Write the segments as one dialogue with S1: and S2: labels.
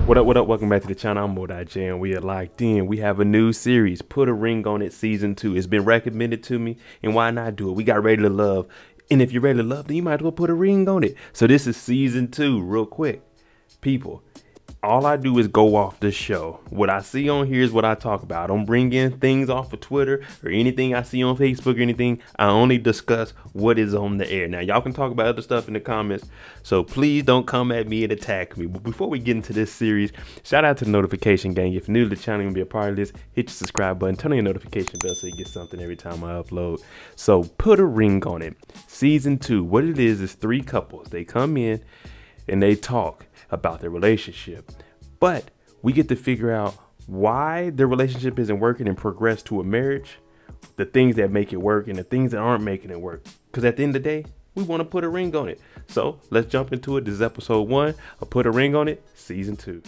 S1: What up? Welcome back to the channel. I'm Mo.J and we are locked in. We have a new series, Put a Ring on It Season 2. It's been recommended to me, and why not do it? We got Ready to Love, and if you're ready to love, then you might as well put a ring on it. So this is Season 2, real quick. People, all I do is go off the show. What I see on here is what I talk about. I don't bring in things off of Twitter or anything I see on Facebook or anything. I only discuss what is on the air. Now, y'all can talk about other stuff in the comments, so please don't come at me and attack me. But before we get into this series, shout out to the notification gang. If you're new to the channel and be a part of this, hit your subscribe button, turn on your notification bell so you get something every time I upload. So Put a Ring on It, Season 2. What it is 3 couples. They come in and they talk about their relationship, but we get to figure out why their relationship isn't working and progress to a marriage, the things that make it work and the things that aren't making it work, because at the end of the day, we want to put a ring on it. So let's jump into it. This is episode 1 of Put a Ring on It Season 2.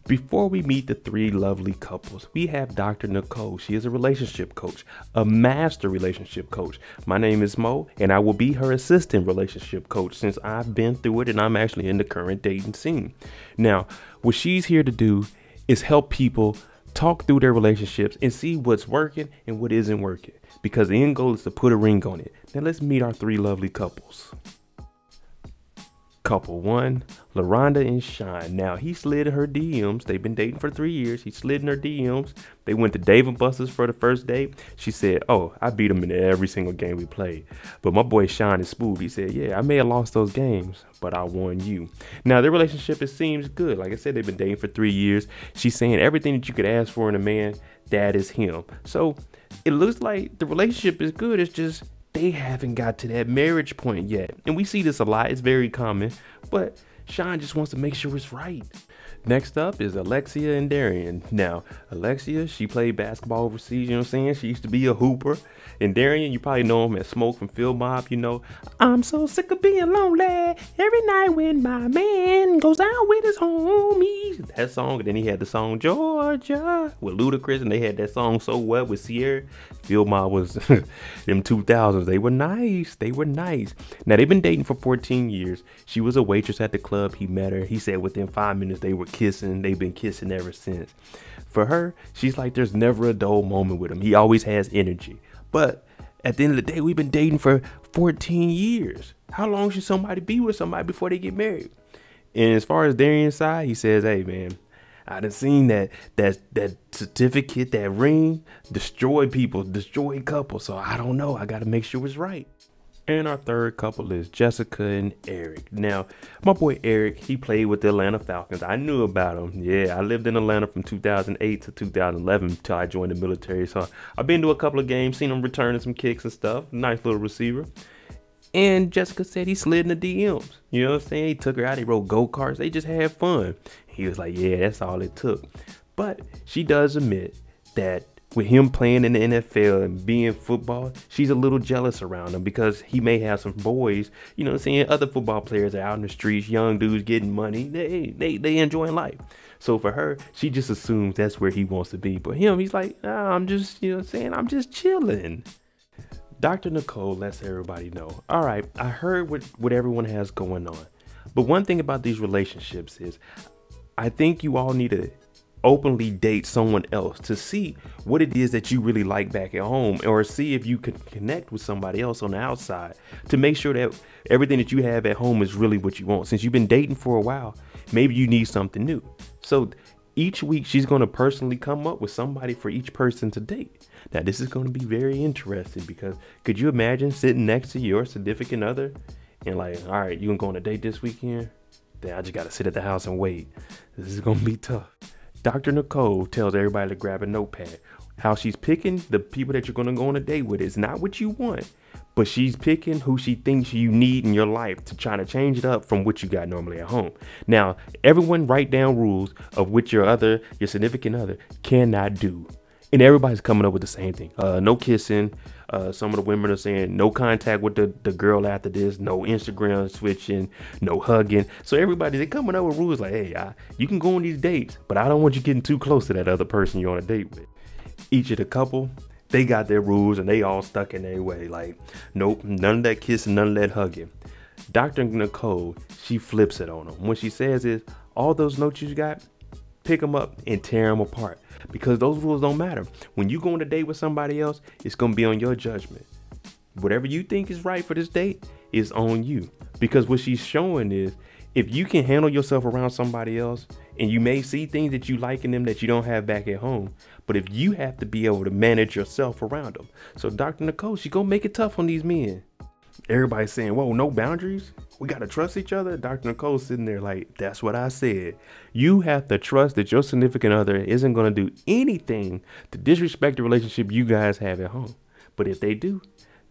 S1: Before we meet the 3 lovely couples, we have Dr. Nicole. She is a relationship coach, a master relationship coach. My name is Mo, and I will be her assistant relationship coach since I've been through it and I'm actually in the current dating scene. Now, what she's here to do is help people talk through their relationships and see what's working and what isn't working, because the end goal is to put a ring on it. Now let's meet our 3 lovely couples. Couple 1, LaRonda and Sean. Now, he slid in her DMs. They've been dating for 3 years. He slid in her DMs. They went to Dave & Buster's for the first date. She said, "Oh, I beat him in every single game we played. But my boy Sean is smooth." He said, "Yeah, I may have lost those games, but I won you." Now, their relationship, it seems good. Like I said, they've been dating for 3 years. She's saying everything that you could ask for in a man, that is him. So it looks like the relationship is good. It's just they haven't got to that marriage point yet. And we see this a lot. It's very common. But Sean just wants to make sure it's right. Next up is Alexia and Darian. Now, Alexia, she played basketball overseas, you know what I'm saying? She used to be a hooper. And Darian, you probably know him as Smoke from Phil Mob, you know. "I'm so sick of being lonely every night when my man goes out with his homies." That song. And then he had the song Georgia with Ludacris, and they had that song So What with Sierra. Phil Mob was them 2000s. They were nice. They were nice. Now, they've been dating for 14 years. She was a waitress at the club. He met her. He said within 5 minutes they were kissing. They've been kissing ever since. For her, she's like, there's never a dull moment with him. He always has energy. But at the end of the day, we've been dating for 14 years. How long should somebody be with somebody before they get married? And as far as Darian's side, he says, "Hey, man, I done seen that certificate, that ring, destroy people, destroy couples. So I don't know. I got to make sure it's right." And our 3rd couple is Jessica and Eric. Now, my boy Eric, he played with the Atlanta Falcons. I knew about him. Yeah, I lived in Atlanta from 2008 to 2011 until I joined the military. So I've been to a couple of games, seen him returning some kicks and stuff. Nice little receiver. And Jessica said he slid in the DMs. You know what I'm saying? He took her out. He rode go-karts. They just had fun. He was like, yeah, that's all it took. But she does admit that with him playing in the NFL and being football, she's a little jealous around him because he may have some boys, you know what I'm saying? Other football players are out in the streets, young dudes getting money. They enjoying life. So for her, she just assumes that's where he wants to be. But him, he's like, nah, I'm just, you know what I'm saying? I'm just chilling. Dr. Nicole lets everybody know, all right, I heard what everyone has going on. But one thing about these relationships is I think you all need to openly date someone else to see what it is that you really like back at home, or see if you can connect with somebody else on the outside to make sure that everything that you have at home is really what you want. Since you've been dating for a while, maybe you need something new. So each week she's going to personally come up with somebody for each person to date. Now, this is going to be very interesting because could you imagine sitting next to your significant other and like, all right, you gonna go on a date this weekend? Then I just got to sit at the house and wait. This is going to be tough. Dr. Nicole tells everybody to grab a notepad. How she's picking the people that you're going to go on a date with is not what you want, but she's picking who she thinks you need in your life to try to change it up from what you got normally at home. Now, everyone write down rules of which your significant other cannot do. And everybody's coming up with the same thing. No kissing. Some of the women are saying no contact with the girl after this, no Instagram switching, no hugging. So they're coming up with rules like, hey, you can go on these dates, but I don't want you getting too close to that other person you're on a date with. Each of the couple, they got their rules and they all stuck in their way. Like, nope, none of that kissing, none of that hugging. Dr. Nicole, she flips it on them. What she says is, all those notes you got, pick them up and tear them apart, because those rules don't matter. When you go on a date with somebody else, it's going to be on your judgment. Whatever you think is right for this date is on you, because what she's showing is, if you can handle yourself around somebody else, and you may see things that you like in them that you don't have back at home, but if you have to be able to manage yourself around them. So Dr. Nicole, she gonna make it tough on these men. Everybody's saying, whoa, no boundaries? We gotta trust each other? Dr. Nicole's sitting there like, that's what I said. You have to trust that your significant other isn't gonna do anything to disrespect the relationship you guys have at home. But if they do,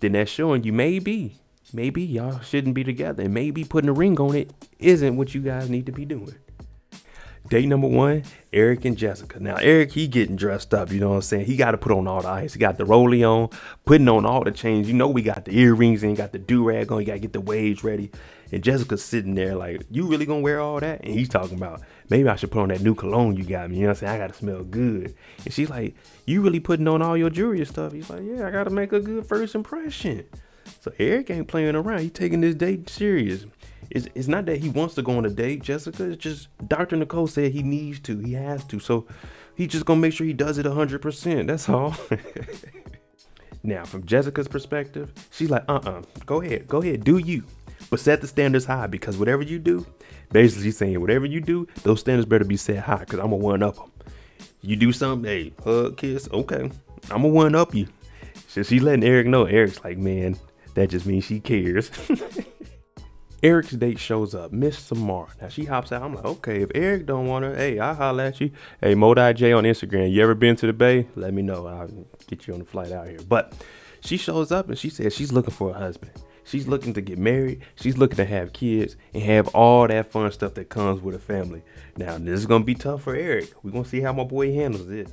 S1: then that's showing you maybe y'all shouldn't be together, and maybe putting a ring on it isn't what you guys need to be doing. Date number 1, Eric and Jessica. Now, Eric, he getting dressed up, you know what I'm saying? He got to put on all the ice. He got the rollie on, putting on all the chains. You know, we got the earrings and got the do-rag on. You got to get the waves ready. And Jessica's sitting there like, you really going to wear all that? And he's talking about, maybe I should put on that new cologne you got me. You know what I'm saying? I got to smell good. And she's like, you really putting on all your jewelry and stuff? He's like, yeah, I got to make a good first impression. So Eric ain't playing around. He's taking this date serious. It's not that he wants to go on a date, Jessica. It's just Dr. Nicole said he needs to. He has to. So he's just going to make sure he does it 100%. That's all. Now, from Jessica's perspective, she's like, go ahead, do you. But set the standards high, because whatever you do, basically she's saying whatever you do, those standards better be set high, because I'm going to one-up them. You do something, hey, hug, kiss, okay, I'm going to one-up you. So she's letting Eric know. Eric's like, man, that just means she cares. Eric's date shows up, Miss Samara. Now she hops out. I'm like, okay, if Eric don't want her, hey, I'll holler at you. Hey, Modi J on Instagram. You ever been to the Bay? Let me know. I'll get you on the flight out here. But she shows up and she says she's looking for a husband. She's looking to get married. She's looking to have kids and have all that fun stuff that comes with a family. Now, this is going to be tough for Eric. We're going to see how my boy handles this.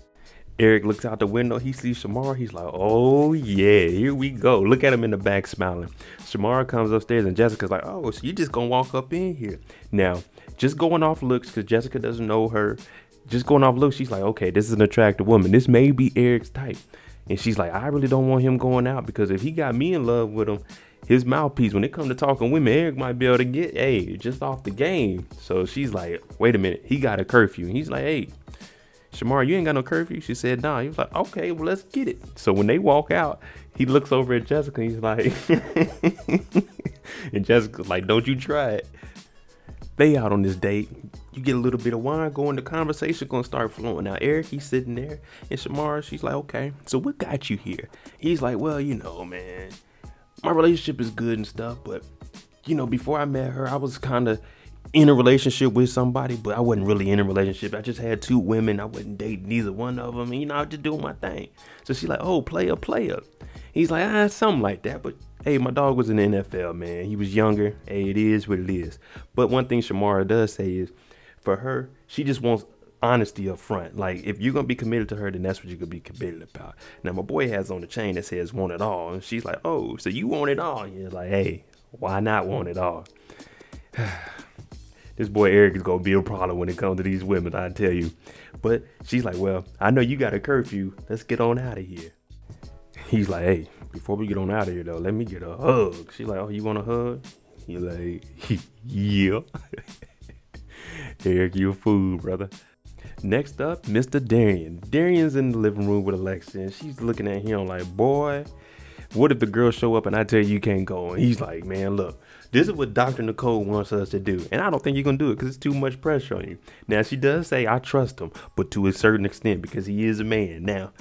S1: Eric looks out the window. He sees Shamara. He's like, oh, yeah, here we go. Look at him in the back smiling. Shamara comes upstairs and Jessica's like, oh, so you just going to walk up in here. Now, just going off looks, because Jessica doesn't know her. Just going off looks, she's like, okay, this is an attractive woman. This may be Eric's type. And she's like, I really don't want him going out, because if he got me in love with him, his mouthpiece, when it comes to talking women, Eric might be able to get, hey, just off the game. So she's like, wait a minute, he got a curfew. And he's like, hey, Shamara, you ain't got no curfew? She said, nah. He was like, okay, well, let's get it. So when they walk out, he looks over at Jessica and he's like, and Jessica's like, don't you try it. They out on this date. You get a little bit of wine going, the conversation gonna start flowing. Now, Eric, he's sitting there, and Shamara, she's like, okay, so what got you here? He's like, well, you know, man, my relationship is good and stuff, but, you know, before I met her, I was kind of in a relationship with somebody, but I wasn't really in a relationship. I just had 2 women. I wasn't dating neither one of them. And, you know, I was just doing my thing. So she's like, oh, player. He's like, something like that. But, hey, my dog was in the NFL, man. He was younger. Hey, it is what it is. But one thing Shamara does say is, for her, she just wants honesty up front. Like, if you're going to be committed to her, then that's what you're going to be committed about. Now, my boy has on the chain that says want it all. And she's like, oh, so you want it all? And he's like, hey, why not want it all? This boy Eric is going to be a problem when it comes to these women, I tell you. But she's like, well, I know you got a curfew. Let's get on out of here. He's like, hey, before we get on out of here, though, let me get a hug. She's like, oh, you want a hug? He's like, yeah. Eric, you a fool, brother. Next up, Mr. Darian. Darian's in the living room with Alexa, and she's looking at him like, boy, what if the girls show up and I tell you can't go? And he's like, man, look. This is what Dr. Nicole wants us to do. And I don't think you're going to do it because it's too much pressure on you. Now, she does say, I trust him, but to a certain extent, because he is a man. Now,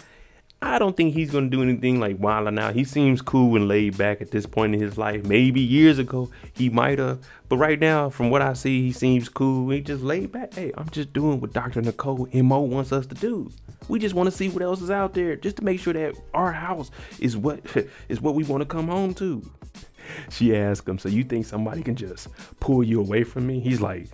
S1: I don't think he's going to do anything like wilding out. He seems cool and laid back at this point in his life. Maybe years ago, he might have. But right now, from what I see, he seems cool. He just laid back. Hey, I'm just doing what Dr. Nicole MO wants us to do. We just want to see what else is out there, just to make sure that our house is what we want to come home to. She asked him, so you think somebody can just pull you away from me? He's like,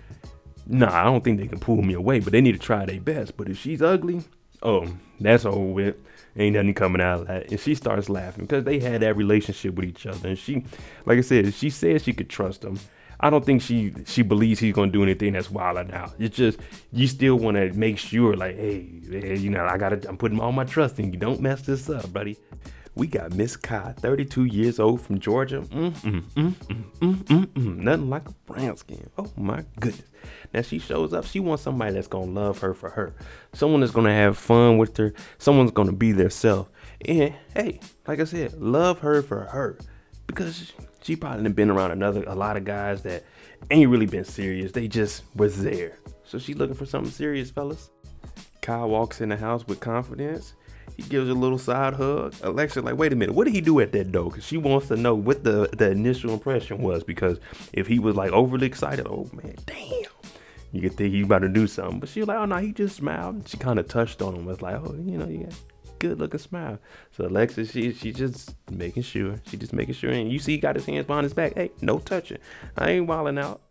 S1: nah, I don't think they can pull me away, but they need to try their best. But if she's ugly, oh, that's over with. Ain't nothing coming out of that. And she starts laughing because they had that relationship with each other. And she, like I said, she said she could trust him. I don't think she believes he's going to do anything that's wilding out. It's just, you still want to make sure, like, hey, you know, I'm putting all my trust in you. Don't mess this up, buddy. We got Miss Kai, 32 years old from Georgia. Nothing like a brown skin. Oh my goodness. Now she shows up. She wants somebody that's going to love her for her. Someone that's going to have fun with her. Someone's going to be their self. And hey, like I said, love her for her. Because she probably been around a lot of guys that ain't really been serious. They just was there. So she looking for something serious, fellas. Kyle walks in the house with confidence. He gives her a little side hug. Alexa like, wait a minute, what did he do at that door? Because she wants to know what the initial impression was. Because if he was like overly excited, oh man, damn, you could think he about to do something. But she was like, oh no, he just smiled. She kind of touched on him. Was like, oh, you know, you got good looking smile. So Alexa, she just making sure. She just making sure. And you see he got his hands behind his back. Hey, no touching. I ain't wilding out.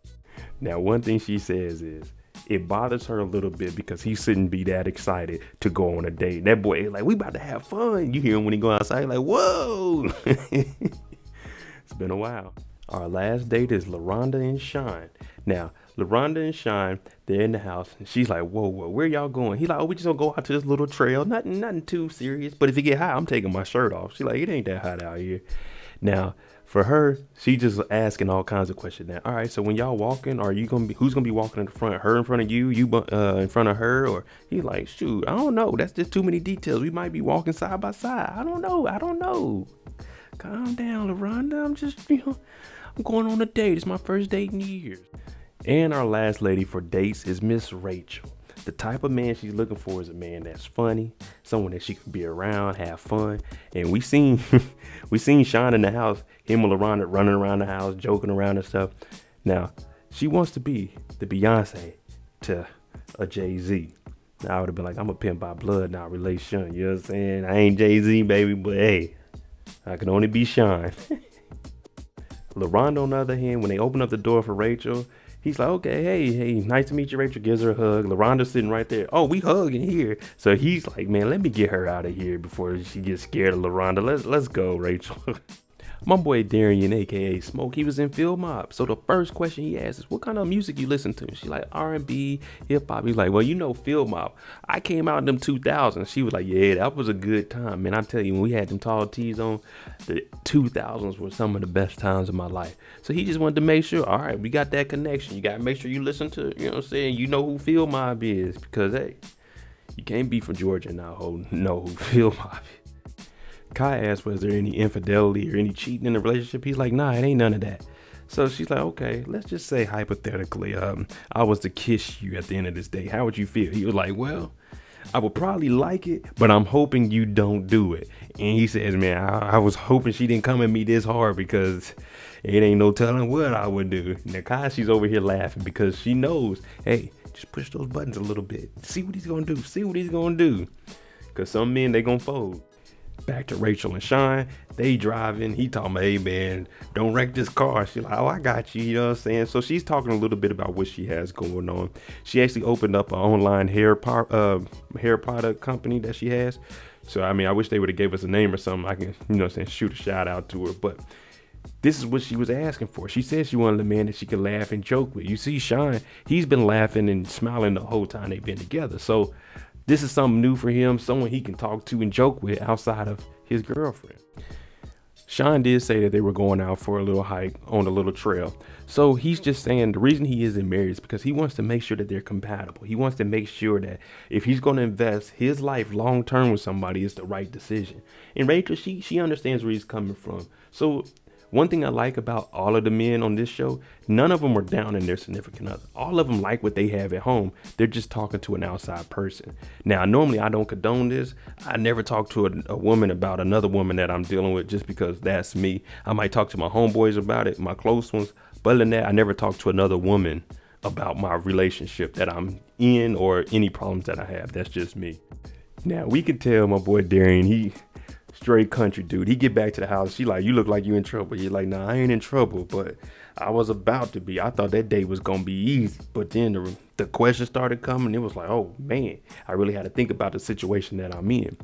S1: Now, one thing she says is, it bothers her a little bit because he shouldn't be that excited to go on a date. That boy is like, we about to have fun. You hear him when he go outside, like, whoa. It's been a while. Our last date is LaRonda and Shine. Now, LaRonda and Shine, they're in the house. And she's like, whoa, where y'all going? He's like, oh, we just gonna go out to this little trail. Nothing too serious. But if it get hot, I'm taking my shirt off. She's like, it ain't that hot out here. Now, for her, she just asking all kinds of questions now. All right, so when y'all walking, who's gonna be walking in the front? Her in front of you in front of her? Or he's like, shoot, I don't know. That's just too many details. We might be walking side by side. I don't know. Calm down, LaRonda. I'm just, I'm going on a date. It's my first date in years. And our last lady for dates is Miss Rachel. The type of man she's looking for is a man that's funny, someone that she can be around, have fun. And we seen Sean in the house, him and LaRonda running around the house, joking around and stuff. Now, she wants to be the Beyonce to a Jay-Z. Now, I would have been like, I'm a pimp by blood, not relation. You know what I'm saying? I ain't Jay-Z, baby, but hey, I can only be Sean. LaRonda, on the other hand, when they open up the door for Rachel, he's like, okay, hey, nice to meet you, Rachel. Gives her a hug. LaRonda's sitting right there. Oh, we hugging here. So he's like, man, let me get her out of here before she gets scared of LaRonda. Let's go, Rachel. My boy Darian, aka Smoke, he was in Field Mob. So the first question he asked is, what kind of music you listen to? She's like, R&B, hip hop. He's like, well, you know Field Mob. I came out in them 2000s. She was like, yeah, that was a good time, man. I tell you, when we had them tall tees on, the 2000s were some of the best times of my life. So he just wanted to make sure, all right, we got that connection. You got to make sure you listen to, you know what I'm saying? You know who Field Mob is, because, hey, you can't be from Georgia and not know who Field Mob is. Kai asked, was there any infidelity or any cheating in the relationship? He's like, nah, it ain't none of that. So she's like, okay, let's just say hypothetically, I was to kiss you at the end of this day. How would you feel? He was like, well, I would probably like it, but I'm hoping you don't do it. And he says, man, I was hoping she didn't come at me this hard because it ain't no telling what I would do. Now, Kai, she's over here laughing because she knows, hey, just push those buttons a little bit. See what he's going to do. Because some men, they going to fold. Back to Rachel and Shine, they driving. He talking about, hey man, don't wreck this car. She's like, oh, I got you, you know what I'm saying? So she's talking a little bit about what she has going on. She actually opened up an online hair product company that she has. So I mean, I wish they would have gave us a name or something. I can, you know what I'm saying, shoot a shout out to her. But this is what she was asking for. She said she wanted a man that she could laugh and joke with. You see, Shine, he's been laughing and smiling the whole time they've been together. So this is something new for him, someone he can talk to and joke with outside of his girlfriend. Sean did say that they were going out for a little hike on a little trail. So he's just saying the reason he isn't married is because he wants to make sure that they're compatible. He wants to make sure that if he's going to invest his life long term with somebody, it's the right decision. And Rachel, she understands where he's coming from. So one thing I like about all of the men on this show, none of them are down in their significant other. All of them like what they have at home. They're just talking to an outside person. Now, normally I don't condone this. I never talk to a woman about another woman that I'm dealing with just because that's me. I might talk to my homeboys about it, my close ones. But other than that, I never talk to another woman about my relationship that I'm in or any problems that I have. That's just me. Now, we can tell my boy Darian, he straight country dude. He get back to the house. She like, you look like you in trouble. You're like, nah, I ain't in trouble, but I was about to be. I thought that day was gonna be easy, but then the questions started coming. It was like, oh man, I really had to think about the situation that I'm in.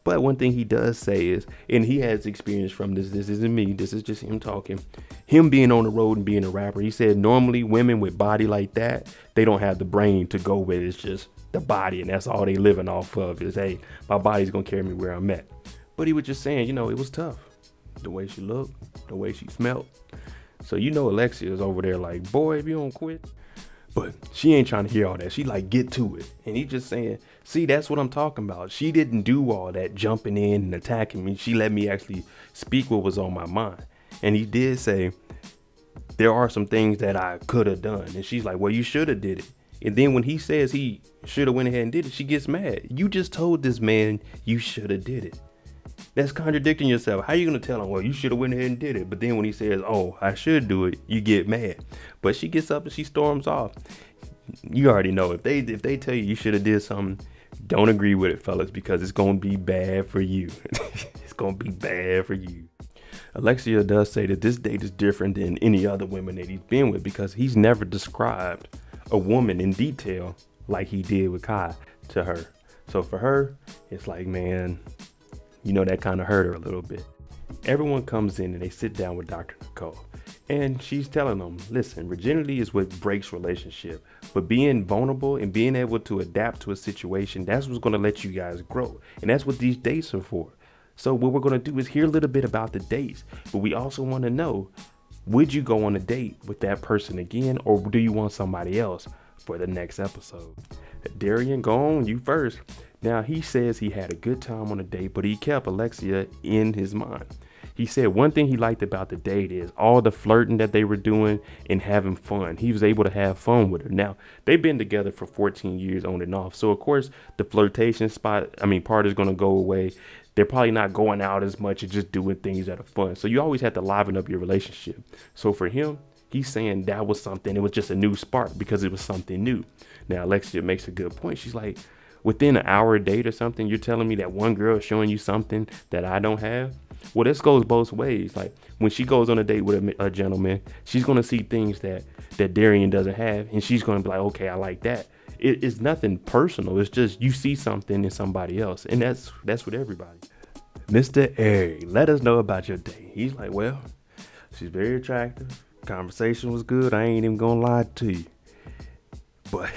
S1: But one thing he does say is, and he has experience from this isn't me, this is just him talking, him being on the road and being a rapper. He said normally women with body like that, they don't have the brain to go with. It's just the body, and that's all they living off of is, hey, my body's gonna carry me where I'm at. But he was just saying, you know, it was tough. The way she looked, the way she smelled. So you know Alexia is over there like, boy, if you don't quit. But she ain't trying to hear all that. She like, get to it. And he just saying, see, that's what I'm talking about. She didn't do all that jumping in and attacking me. She let me actually speak what was on my mind. And he did say, there are some things that I could have done. And she's like, well, you should have did it. And then when he says he should have went ahead and did it, she gets mad. You just told this man you should have did it. That's contradicting yourself. How are you going to tell him, well, you should have went ahead and did it? But then when he says, oh, I should do it, you get mad. But she gets up and she storms off. You already know, if they tell you should have did something, don't agree with it, fellas, because it's going to be bad for you. It's going to be bad for you. Alexia does say that this date is different than any other women that he's been with because he's never described a woman in detail like he did with Kai to her. So for her, it's like, man, you know, that kind of hurt her a little bit. Everyone comes in and they sit down with Dr. Nicole. And she's telling them, listen, virginity is what breaks relationship. But being vulnerable and being able to adapt to a situation, that's what's going to let you guys grow. And that's what these dates are for. So what we're going to do is hear a little bit about the dates. But we also want to know, would you go on a date with that person again? Or do you want somebody else for the next episode? Darian, go on, you first. Now, he says he had a good time on a date, but he kept Alexia in his mind. He said one thing he liked about the date is all the flirting that they were doing and having fun. He was able to have fun with her. Now, they've been together for 14 years on and off. So, of course, the flirtation part is going to go away. They're probably not going out as much and just doing things that are fun. So you always have to liven up your relationship. So for him, he's saying that was something. It was just a new spark because it was something new. Now, Alexia makes a good point. She's like, within an hour date or something, you're telling me that one girl is showing you something that I don't have? Well, this goes both ways. Like when she goes on a date with a gentleman, she's going to see things that Darian doesn't have. And she's going to be like, okay, I like that. It's nothing personal. It's just you see something in somebody else. And that's with everybody. Mr. Eric, let us know about your date. He's like, well, she's very attractive. Conversation was good. I ain't even going to lie to you. But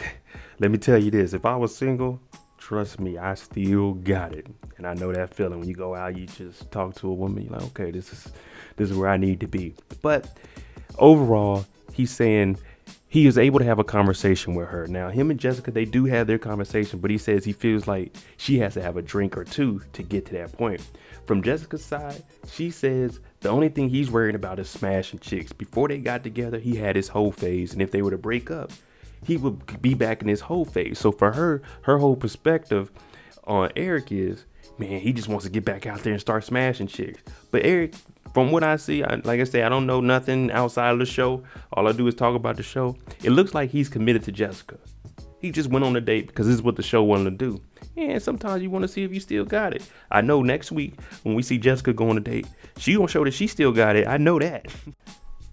S1: let me tell you this. If I was single, trust me, I still got it. And I know that feeling when you go out, you just talk to a woman. You're like, okay, this is where I need to be. But overall, he's saying he is able to have a conversation with her. Now, him and Jessica, they do have their conversation, but he says he feels like she has to have a drink or two to get to that point. From Jessica's side, she says the only thing he's worried about is smashing chicks. Before they got together, he had his whole phase. And if they were to break up, he would be back in his whole phase. So for her whole perspective on Eric is, man, he just wants to get back out there and start smashing chicks. But Eric, from what I see, like I say, I don't know nothing outside of the show. All I do is talk about the show. It looks like he's committed to Jessica. He just went on a date because this is what the show wanted to do. And sometimes you want to see if you still got it. I know next week when we see Jessica go on a date, she gonna show that she still got it. I know that.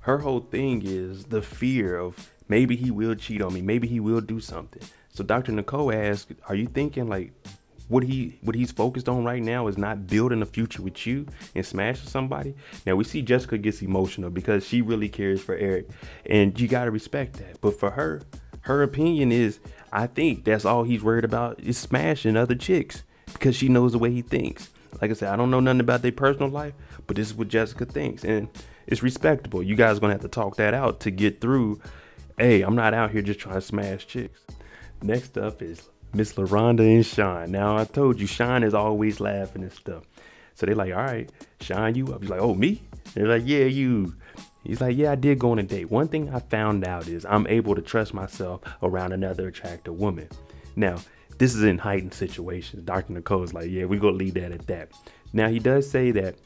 S1: Her whole thing is the fear of maybe he will cheat on me. Maybe he will do something. So Dr. Nicole asked, are you thinking like what he's focused on right now is not building a future with you and smashing somebody? Now we see Jessica gets emotional because she really cares for Eric, and you got to respect that. But for her opinion is, I think that's all he's worried about is smashing other chicks because she knows the way he thinks. Like I said, I don't know nothing about their personal life, but this is what Jessica thinks, and it's respectable. You guys are gonna have to talk that out to get through. Hey, I'm not out here just trying to smash chicks. Next up is Miss LaRonda and Sean. Now, I told you, Sean is always laughing and stuff. So they're like, all right, Sean, you up? He's like, oh, me? They're like, yeah, you. He's like, yeah, I did go on a date. One thing I found out is I'm able to trust myself around another attractive woman. Now, this is in heightened situations. Dr. Nicole is like, yeah, we're going to leave that at that. Now, he does say that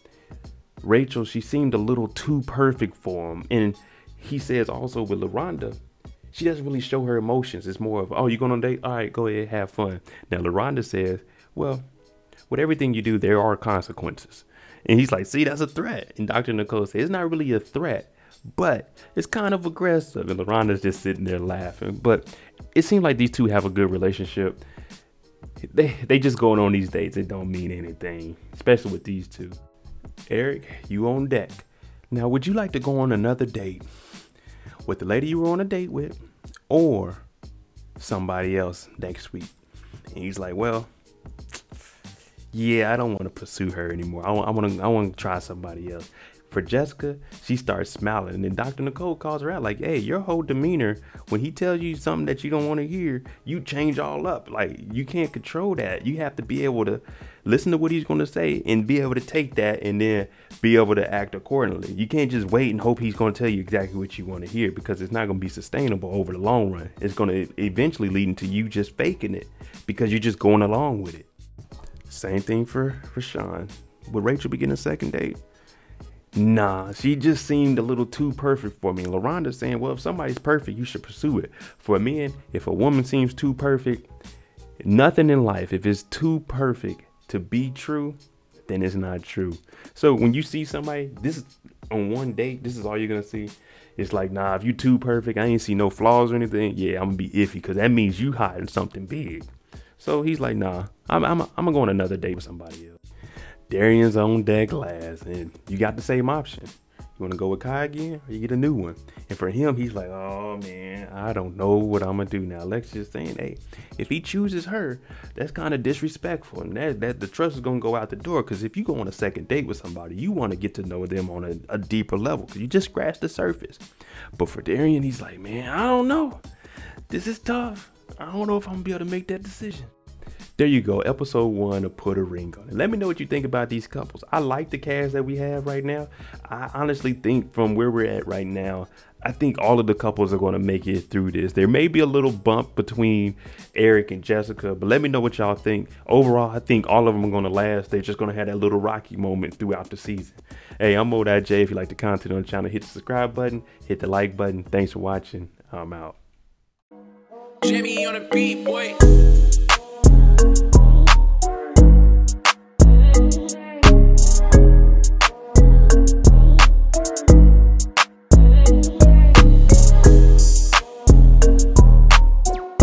S1: Rachel, she seemed a little too perfect for him. And he says also with LaRonda, she doesn't really show her emotions. It's more of, oh, you going on a date? All right, go ahead, have fun. Now, LaRonda says, well, with everything you do, there are consequences. And he's like, see, that's a threat. And Dr. Nicole says, it's not really a threat, but it's kind of aggressive. And LaRonda's just sitting there laughing. But it seems like these two have a good relationship. They just going on these dates. It don't mean anything, especially with these two. Eric, you on deck. Now, would you like to go on another date with the lady you were on a date with or somebody else next week? And he's like, well, yeah, I don't want to pursue her anymore. I want to try somebody else. For Jessica, she starts smiling, and then Dr. Nicole calls her out like, hey, your whole demeanor, when he tells you something that you don't want to hear, you change all up. Like, you can't control that. You have to be able to listen to what he's going to say and be able to take that and then be able to act accordingly. You can't just wait and hope he's going to tell you exactly what you want to hear, because it's not going to be sustainable over the long run. It's going to eventually lead into you just faking it because you're just going along with it. Same thing for Sean. Would Rachel be getting a second date? Nah, she just seemed a little too perfect for me. And LaRonda's saying, well, if somebody's perfect, you should pursue it. For men, if a woman seems too perfect, nothing in life, if it's too perfect to be true, then it's not true. So when you see somebody, this is on one date, this is all you're going to see. It's like, nah, if you too perfect, I ain't see no flaws or anything. Yeah, I'm going to be iffy, because that means you hiding something big. So he's like, nah, I'm going to go on another date with somebody else. Darian's on deck last, and you got the same option. You want to go with Kai again, or you get a new one? And for him, he's like, oh man, I don't know what I'm gonna do now. Lex just saying, hey, if he chooses her, that's kind of disrespectful, and that the trust is gonna go out the door. Because if you go on a second date with somebody, you want to get to know them on a deeper level, because you just scratched the surface. But for Darian, he's like, man, I don't know. This is tough. I don't know if I'm gonna be able to make that decision. There you go, episode 1 of Put a Ring on It. Let me know what you think about these couples. I like the cast that we have right now. I honestly think from where we're at right now, I think all of the couples are going to make it through this. There may be a little bump between Eric and Jessica, but let me know what y'all think. Overall, I think all of them are going to last. They're just going to have that little rocky moment throughout the season. Hey, I'm Mo.J. If you like the content on the channel, hit the subscribe button, hit the like button. Thanks for watching. I'm out.
S2: Jimmy on the beat, boy.